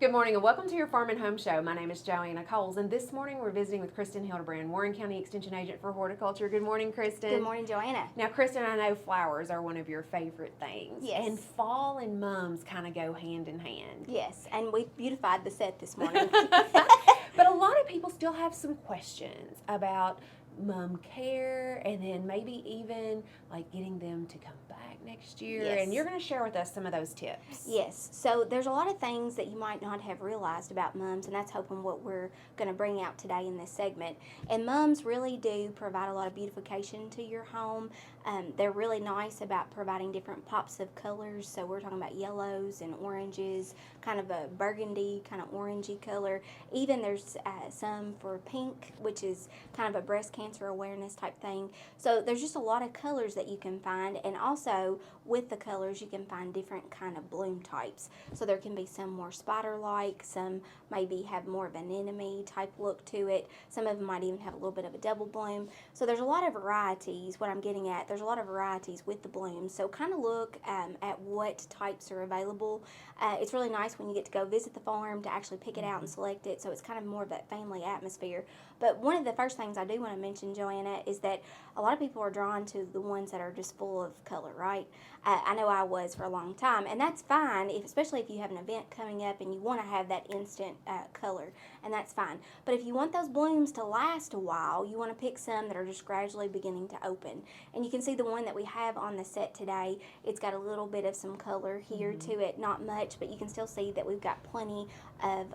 Good morning and welcome to your Farm and Home Show. My name is Joanna Coles, and this morning we're visiting with Kristin Hildabrand, Warren County Extension Agent for Horticulture. Good morning, Kristin. Good morning, Joanna. Now, Kristin, I know flowers are one of your favorite things. Yes. And fall and mums kind of go hand in hand. Yes, and we beautified the set this morning. But a lot of people still have some questions about mum care and then maybe even like getting them to come back next year. Yes. And you're going to share with us some of those tips. Yes, so there's a lot of things that you might not have realized about mums, and that's hoping what we're going to bring out today in this segment. And mums really do provide a lot of beautification to your home. They're really nice about providing different pops of colors. So we're talking about yellows and oranges, kind of a burgundy, kind of orangey color. Even there's some for pink, which is kind of a breast cancer awareness type thing. So there's just a lot of colors that you can find, and also with the colors you can find different kind of bloom types. So there can be some more spider-like, some maybe have more of an anemone type look to it. Some of them might even have a little bit of a double bloom. So there's a lot of varieties. What I'm getting at, there's a lot of varieties with the blooms. So kind of look at what types are available. It's really nice when you get to go visit the farm to actually pick it out and select it. So it's kind of more of that family atmosphere. But one of the first things I do want to mention, Joanna, is that a lot of people are drawn to the ones that are just full of color, right? I know I was for a long time, and that's fine, especially if you have an event coming up and you want to have that instant color, and that's fine. But if you want those blooms to last a while, you want to pick some that are just gradually beginning to open. And you can see the one that we have on the set today, it's got a little bit of some color here to it, not much, but you can still see that we've got plenty of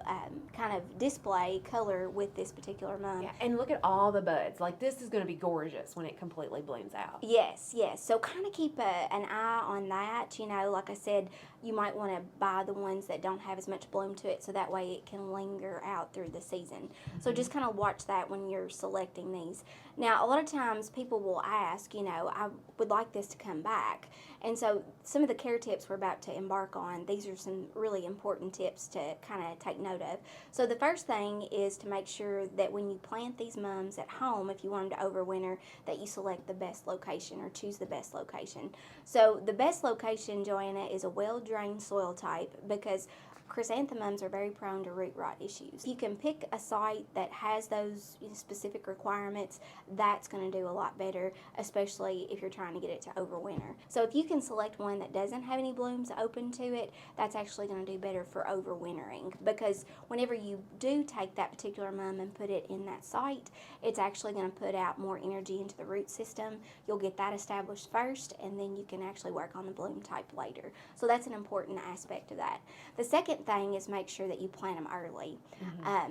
kind of display color with this particular mum. Yeah, and look at all the buds. Like, this is going to be gorgeous when it completely blooms out. Yes, yes. So kind of keep an eye on that. You know, like I said, you might want to buy the ones that don't have as much bloom to it, so that way it can linger out through the season. So just kind of watch that when you're selecting these. Now, a lot of times people will ask, you know, I would like this to come back. And so some of the care tips we're about to embark on, these are some really important tips to kind of take note of. So the first thing is to make sure that when you plant these mums at home, if you want them to overwinter, that you select the best location or choose the best location. So the best location, Joanna, is a well-drained soil type, because chrysanthemums are very prone to root rot issues. If you can pick a site that has those specific requirements, that's going to do a lot better, especially if you're trying to get it to overwinter. So if you can select one that doesn't have any blooms open to it, that's actually going to do better for overwintering, because whenever you do take that particular mum and put it in that site, it's actually going to put out more energy into the root system. You'll get that established first, and then you can actually work on the bloom type later. So that's an important aspect of that. The second thing is make sure that you plant them early.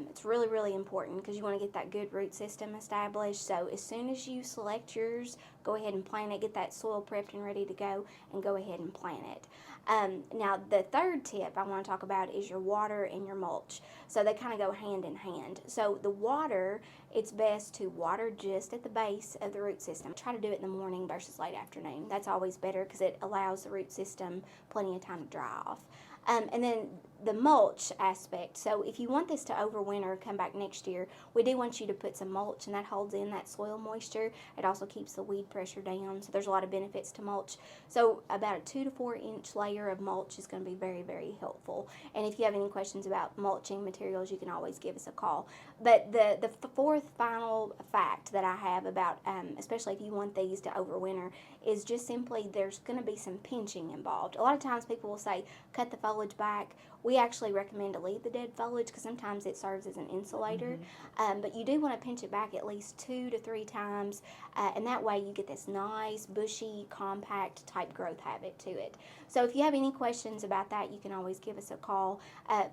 It's really, really important, because you want to get that good root system established. So as soon as you select yours, go ahead and plant it, get that soil prepped and ready to go, and go ahead and plant it. Now, the third tip I want to talk about is your water and your mulch. So they kind of go hand in hand. So the water, it's best to water just at the base of the root system. Try to do it in the morning versus late afternoon. That's always better, because it allows the root system plenty of time to dry off. And then the mulch aspect. So if you want this to overwinter, come back next year, we do want you to put some mulch, and that holds in that soil moisture. It also keeps the weed pressure down. So there's a lot of benefits to mulch. So about a 2 to 4 inch layer of mulch is going to be very, very helpful. And if you have any questions about mulching materials, you can always give us a call. But the fourth final fact that I have about, especially if you want these to overwinter, is just simply there's going to be some pinching involved. A lot of times people will say, cut the foliage back. We actually recommend to leave the dead foliage, because sometimes it serves as an insulator. But you do want to pinch it back at least 2 to 3 times, and that way you get this nice, bushy, compact type growth habit to it. So if you have any questions about that, you can always give us a call.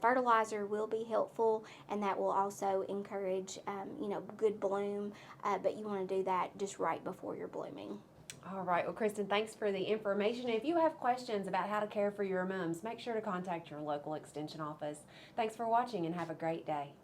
Fertilizer will be helpful, and that will also encourage good bloom, but you want to do that just right before you're blooming. All right. Well, Kristin, thanks for the information. If you have questions about how to care for your mums, make sure to contact your local extension office. Thanks for watching, and have a great day.